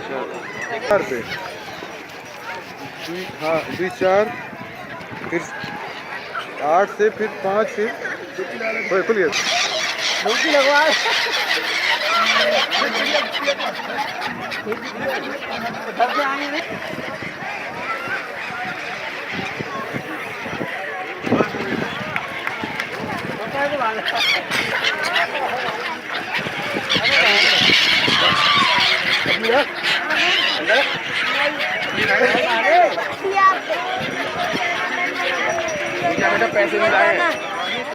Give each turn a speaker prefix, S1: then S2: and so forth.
S1: 4 पे हाँ 2 4 फिर 8 से फिर 5 फिर खुल गया
S2: बेटा पैसे मिलाए